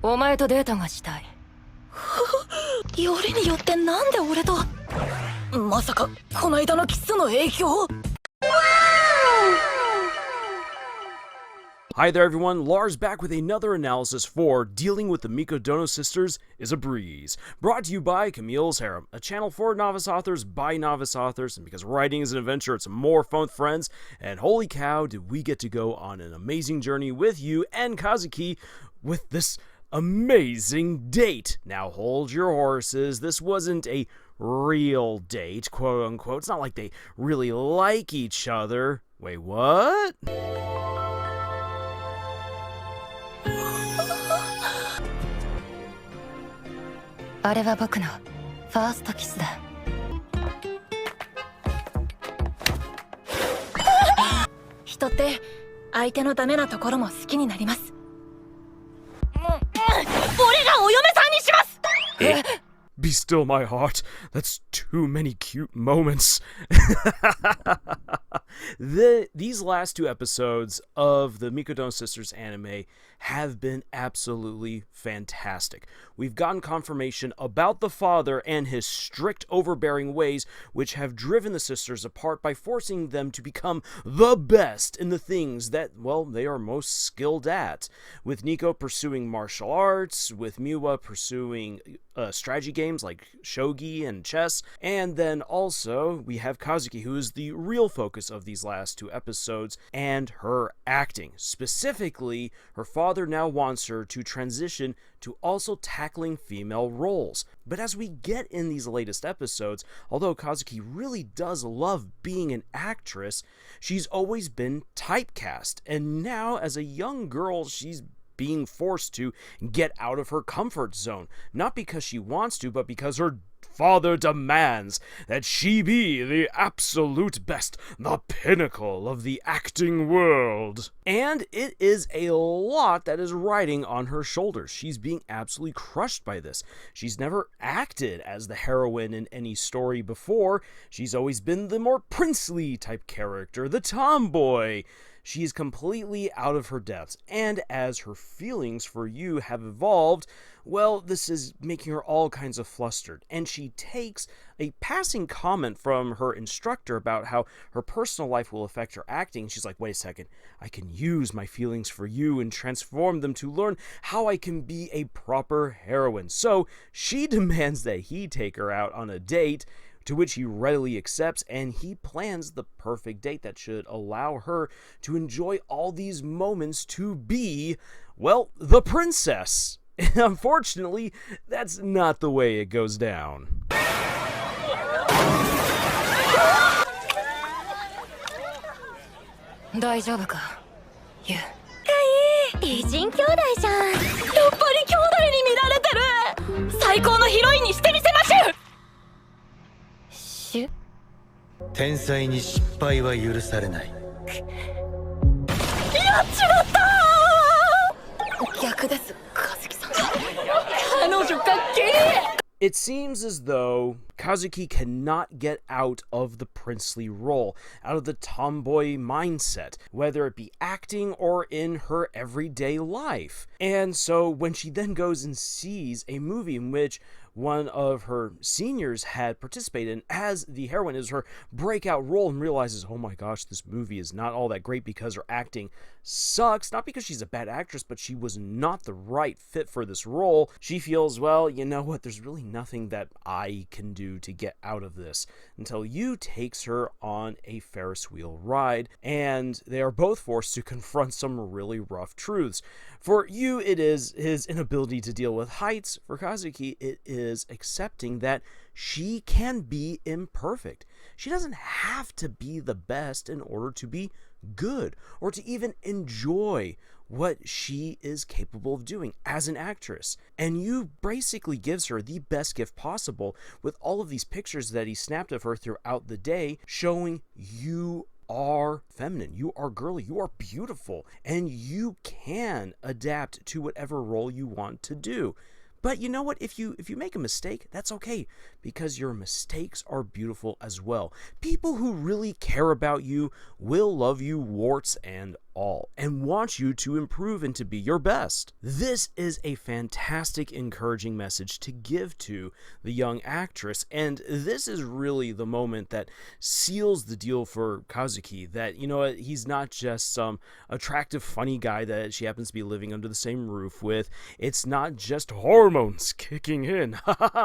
お前とデートがしたい。よりによってなんで俺と。まさかこないだのキスの影響。Hi there everyone, Lars back with another analysis for Dealing with the Mikadono Sisters is a Breeze. Brought to you by Camille's Harem, a channel for novice authors by novice authors, and because writing is an adventure, it's more fun with friends, and holy cow, did we get to go on an amazing journey with you and Kazuki with this amazing date. Now hold your horses, this wasn't a real date, quote unquote. It's not like they really like each other. Wait, what? あれは僕のファーストキスだ。人って相手のダメなところも好きになります。俺がお嫁さんにします。Be still, my heart. That's too many cute moments. These last two episodes of the Mikodon Sisters anime have been absolutely fantastic. We've gotten confirmation about the father and his strict overbearing ways, which have driven the sisters apart by forcing them to become the best in the things that, well, they are most skilled at. With Nico pursuing martial arts, with Miwa pursuing strategy games like shogi and chess, and then also we have Kazuki, who is the real focus of these last two episodes, and her acting. Specifically, her father now wants her to transition to also tackling female roles. But as we get in these latest episodes, although Kazuki really does love being an actress, she's always been typecast, and now as a young girl, she's being forced to get out of her comfort zone, not because she wants to, but because her father demands that she be the absolute best, the pinnacle of the acting world. And it is a lot that is riding on her shoulders. She's being absolutely crushed by this. She's never acted as the heroine in any story before. She's always been the more princely type character, the tomboy. She is completely out of her depths, and as her feelings for you have evolved, well, this is making her all kinds of flustered, and she takes a passing comment from her instructor about how her personal life will affect her acting. She's like, wait a second, I can use my feelings for you and transform them to learn how I can be a proper heroine. So she demands that he take her out on a date, to which he readily accepts, and he plans the perfect date that should allow her to enjoy all these moments to be, well, the princess. And unfortunately, that's not the way it goes down. 大丈夫か、ユウ。美人兄弟じゃん。やっぱり兄弟に見られてる。最高のヒロインにしてみせましょう。天才に失敗は許されない。やっちまったー。逆です、和樹さん。彼女かっけえ。 It seems as though Kazuki cannot get out of the princely role, out of the tomboy mindset, whether it be acting or in her everyday life. And so when she then goes and sees a movie in which one of her seniors had participated in as the heroine, is her breakout role, and realizes, oh my gosh, this movie is not all that great because her acting sucks, not because she's a bad actress, but she was not the right fit for this role. She feels, well, you know what, there's really nothing that I can do to get out of this, until Yu takes her on a Ferris wheel ride, and they are both forced to confront some really rough truths. For Yu, it is his inability to deal with heights. For Kazuki, it is accepting that she can be imperfect. She doesn't have to be the best in order to be good, or to even enjoy what she is capable of doing as an actress. And Yu basically gives her the best gift possible with all of these pictures that he snapped of her throughout the day, showing you are feminine, you are girly, you are beautiful, and you can adapt to whatever role you want to do. But you know what? If you make a mistake, that's okay, because your mistakes are beautiful as well. People who really care about you will love you warts and all and wants you to improve and to be your best. This is a fantastic, encouraging message to give to the young actress, and this is really the moment that seals the deal for Kazuki, that, you know, he's not just some attractive, funny guy that she happens to be living under the same roof with. It's not just hormones kicking in,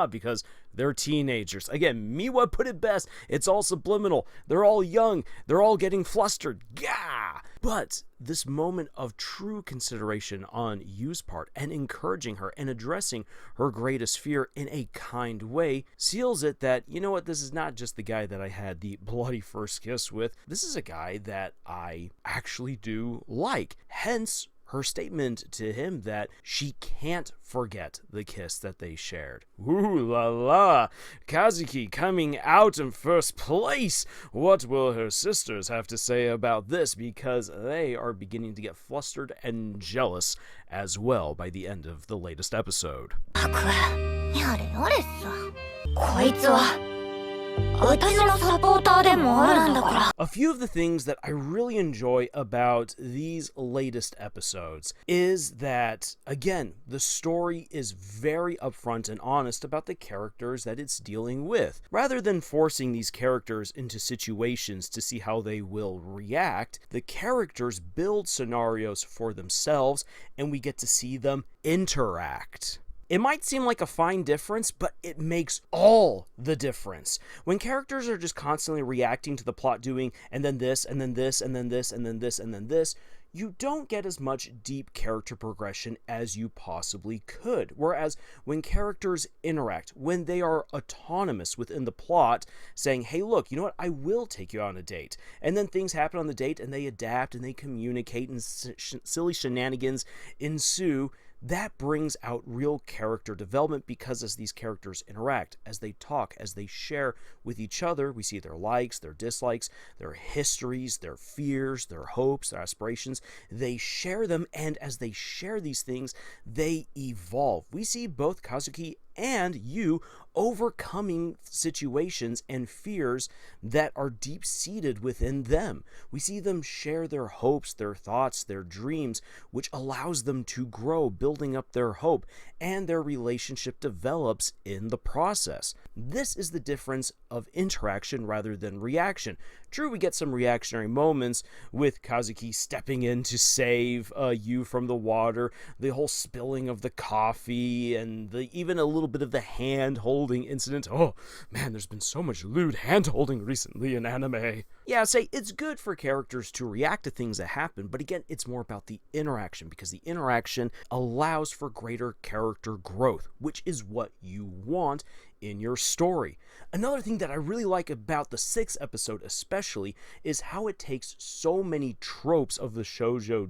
because they're teenagers. Again, Miwa put it best. It's all subliminal. They're all young. They're all getting flustered. Gah! But this moment of true consideration on Yu's part and encouraging her and addressing her greatest fear in a kind way seals it that, you know what, this is not just the guy that I had the bloody first kiss with. This is a guy that I actually do like. Hence, her statement to him that she can't forget the kiss that they shared. Ooh la la! Kazuki coming out in first place! What will her sisters have to say about this? Because they are beginning to get flustered and jealous as well by the end of the latest episode. やれやれさ。こいつは私のサポーターでもあるんだから。A few of the things that I really enjoy about these latest episodes is that, again, the story is very upfront and honest about the characters that it's dealing with. Rather than forcing these characters into situations to see how they will react, the characters build scenarios for themselves and we get to see them interact. It might seem like a fine difference, but it makes all the difference. When characters are just constantly reacting to the plot doing, and then this, and then this, and then this, and then this, and then this, you don't get as much deep character progression as you possibly could. Whereas when characters interact, when they are autonomous within the plot, saying, hey, look, you know what, I will take you on a date. And then things happen on the date, and they adapt, and they communicate, and silly shenanigans ensue. That brings out real character development, because as these characters interact, as they talk, as they share with each other, we see their likes, their dislikes, their histories, their fears, their hopes, their aspirations. They share them, and as they share these things, they evolve. We see both Kazuki and Yu overcoming situations and fears that are deep-seated within them. We see them share their hopes, their thoughts, their dreams, which allows them to grow, building up their hope, and their relationship develops in the process. This is the difference of interaction rather than reaction. True, we get some reactionary moments with Kazuki stepping in to save Yu from the water, the whole spilling of the coffee, and even a little bit of the hand-holding incident. Oh, man, there's been so much lewd hand-holding recently in anime. Yeah, say, it's good for characters to react to things that happen, but again, it's more about the interaction, because the interaction allows for greater character growth, which is what you want in your story. Another thing that I really like about the 6th episode especially is how it takes so many tropes of the shoujo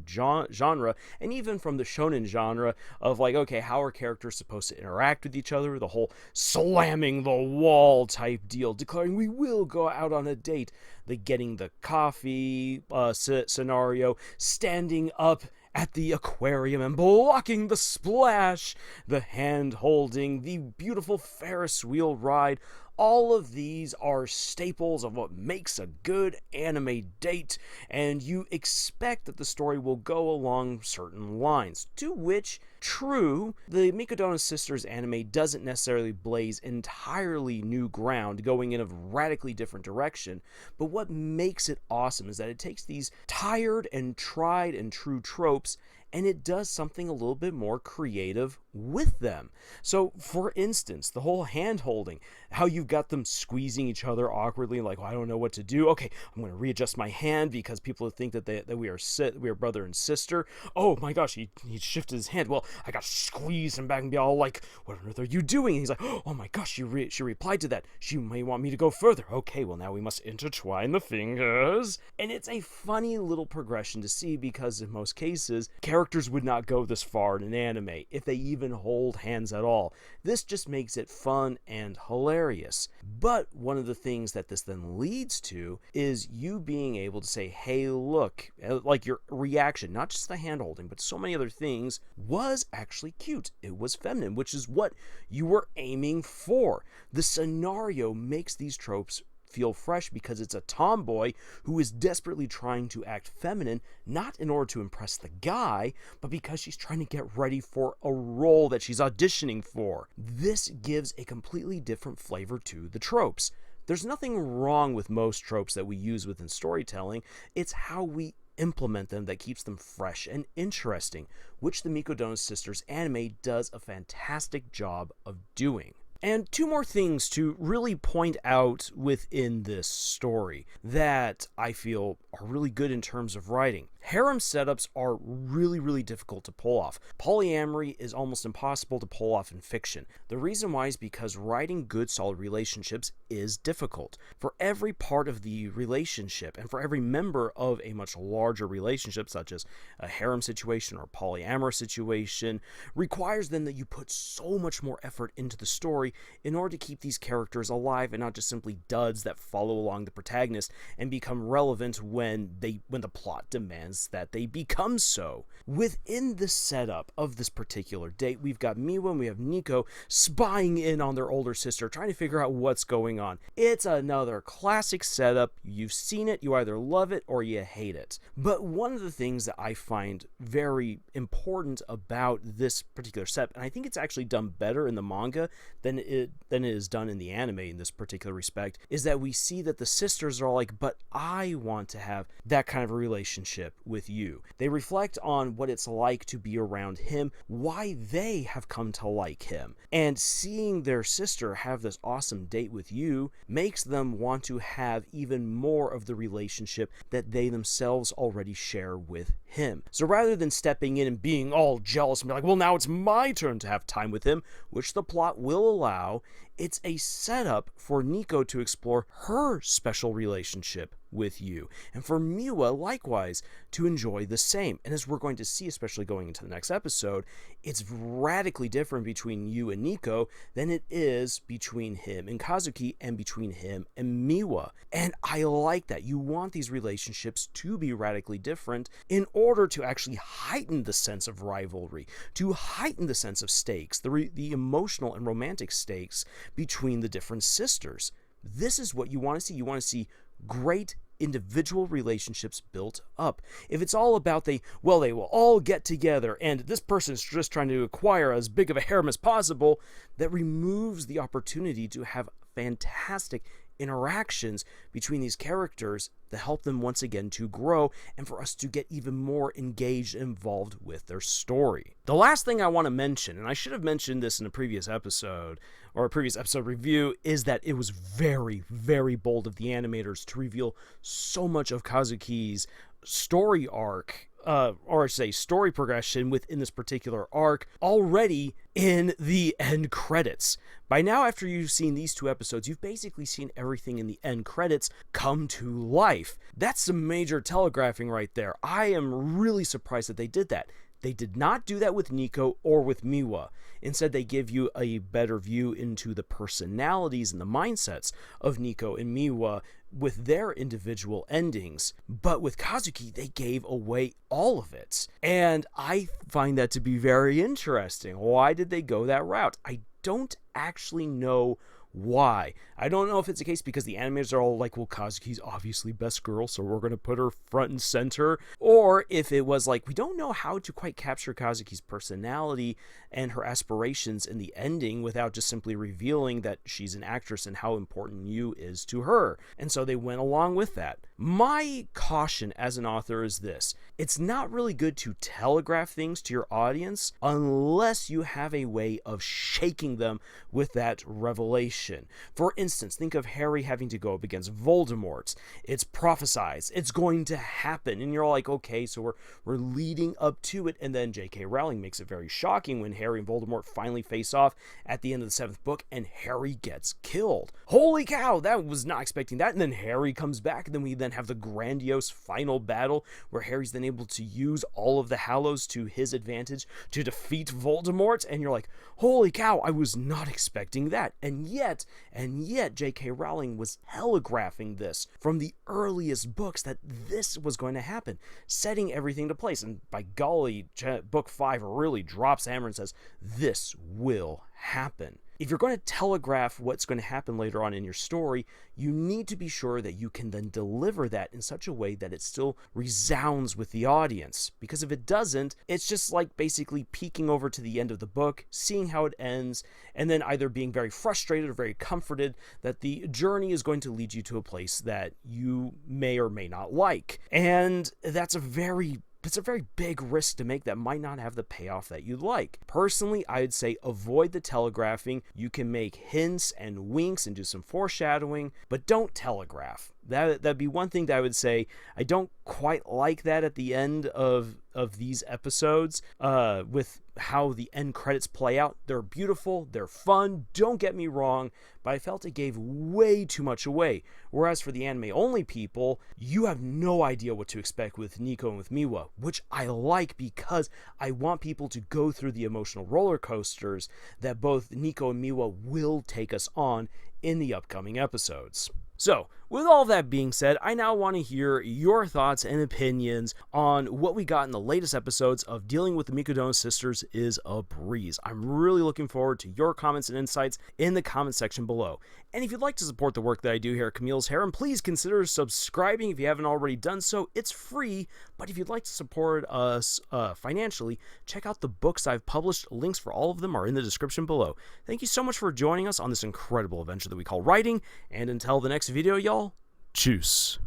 genre, and even from the shonen genre, of like, okay, how are characters supposed to interact with each other, the whole slamming the wall type deal, declaring we will go out on a date, the getting the coffee scenario, standing up at the aquarium and blocking the splash, the hand holding, the beautiful Ferris wheel ride. All of these are staples of what makes a good anime date, and you expect that the story will go along certain lines, to which, true, the Mikadono Sisters anime doesn't necessarily blaze entirely new ground, going in a radically different direction, but what makes it awesome is that it takes these tired and tried and true tropes and it does something a little bit more creative with them. So, for instance, the whole hand-holding, how you've got them squeezing each other awkwardly, like, well, I don't know what to do. Okay, I'm going to readjust my hand because people think that we are brother and sister. Oh my gosh, he shifted his hand. Well, I got to squeeze him back and be all like, what on earth are you doing? And he's like, oh my gosh, she replied to that. She may want me to go further. Okay, well, now we must intertwine the fingers. And it's a funny little progression to see, because in most cases, characters would not go this far in an anime, if they even hold hands at all. This just makes it fun and hilarious. But one of the things that this then leads to is you being able to say, hey, look, like your reaction, not just the hand holding, but so many other things, was actually cute. It was feminine, which is what you were aiming for. The scenario makes these tropes feel fresh because it's a tomboy who is desperately trying to act feminine, not in order to impress the guy, but because she's trying to get ready for a role that she's auditioning for. This gives a completely different flavor to the tropes. There's nothing wrong with most tropes that we use within storytelling. It's how we implement them that keeps them fresh and interesting, which the Mikadono Sisters anime does a fantastic job of doing. And two more things to really point out within this story that I feel are really good in terms of writing. Harem setups are really difficult to pull off. Polyamory is almost impossible to pull off in fiction. The reason why is because writing good, solid relationships is difficult. For every part of the relationship, and for every member of a much larger relationship, such as a harem situation or a polyamorous situation, requires then that you put so much more effort into the story in order to keep these characters alive and not just simply duds that follow along the protagonist and become relevant when the plot demands that they become so. Within the setup of this particular date, we've got Miwa and we have Nico spying in on their older sister, trying to figure out what's going on. It's another classic setup. You've seen it, you either love it or you hate it. But one of the things that I find very important about this particular setup, and I think it's actually done better in the manga than it is done in the anime in this particular respect, is that we see that the sisters are all like, but I want to have that kind of a relationship with you. They reflect on what it's like to be around him, why they have come to like him, and seeing their sister have this awesome date with you makes them want to have even more of the relationship that they themselves already share with him. So rather than stepping in and being all jealous and be like, well, now it's my turn to have time with him, which the plot will allow, it's a setup for Nico to explore her special relationship with you, and for Miwa likewise to enjoy the same. And as we're going to see, especially going into the next episode, it's radically different between you and Nico than it is between him and Kazuki and between him and Miwa. And I like that. You want these relationships to be radically different in order to actually heighten the sense of rivalry, to heighten the sense of stakes, the emotional and romantic stakes between the different sisters. This is what you want to see. You want to see great individual relationships built up. If it's all about they will all get together and this person's just trying to acquire as big of a harem as possible, that removes the opportunity to have fantastic interactions between these characters that help them once again to grow and for us to get even more engaged and involved with their story. The last thing I want to mention, and I should have mentioned this in a previous episode or a previous episode review, is that it was very bold of the animators to reveal so much of Kazuki's story arc, or I should say story progression within this particular arc already in the end credits. By now, after you've seen these two episodes, you've basically seen everything in the end credits come to life. That's some major telegraphing right there. I am really surprised that they did that. They did not do that with Nico or with Miwa. Instead, they give you a better view into the personalities and the mindsets of Nico and Miwa with their individual endings. But with Kazuki, they gave away all of it. And I find that to be very interesting. Why did they go that route? I don't actually know why. I don't know if it's the case because the animators are all like, well, Kazuki's obviously best girl, so we're going to put her front and center. Or if it was like, we don't know how to quite capture Kazuki's personality and her aspirations in the ending without just simply revealing that she's an actress and how important you is to her. And so they went along with that. My caution as an author is this: it's not really good to telegraph things to your audience unless you have a way of shaking them with that revelation. For instance, think of Harry having to go up against Voldemort. It's prophesied, it's going to happen, and you're all like, okay, so we're leading up to it, and then J.K. Rowling makes it very shocking when Harry and Voldemort finally face off at the end of the 7th book, and Harry gets killed. Holy cow, that was not expecting that. And then Harry comes back, and then we then have the grandiose final battle where Harry's then able to use all of the Hallows to his advantage to defeat Voldemort, and you're like, holy cow, I was not expecting that. And yet J.K. Rowling was telegraphing this from the earliest books that this was going to happen, setting everything to place. And by golly, book 5 really drops hammer and says, this will happen. if you're going to telegraph what's going to happen later on in your story, you need to be sure that you can then deliver that in such a way that it still resounds with the audience. Because if it doesn't, it's just like basically peeking over to the end of the book, seeing how it ends, and then either being very frustrated or very comforted that the journey is going to lead you to a place that you may or may not like. And it's a very big risk to make that might not have the payoff that you'd like. Personally, I would say avoid the telegraphing. You can make hints and winks and do some foreshadowing, but don't telegraph. That'd be one thing that I would say. I don't quite like that at the end of these episodes, with how the end credits play out. They're beautiful, they're fun, don't get me wrong, but I felt it gave way too much away. Whereas for the anime only people, you have no idea what to expect with Nico and with Miwa, which I like because I want people to go through the emotional roller coasters that both Nico and Miwa will take us on in the upcoming episodes. So, with all that being said, I now want to hear your thoughts and opinions on what we got in the latest episodes of Dealing with the Mikadono Sisters is a Breeze. I'm really looking forward to your comments and insights in the comment section below. And if you'd like to support the work that I do here at Camille's Harem, please consider subscribing if you haven't already done so. It's free, but if you'd like to support us financially, check out the books I've published. Links for all of them are in the description below. Thank you so much for joining us on this incredible adventure that we call writing, and until the next video, y'all, tschüss.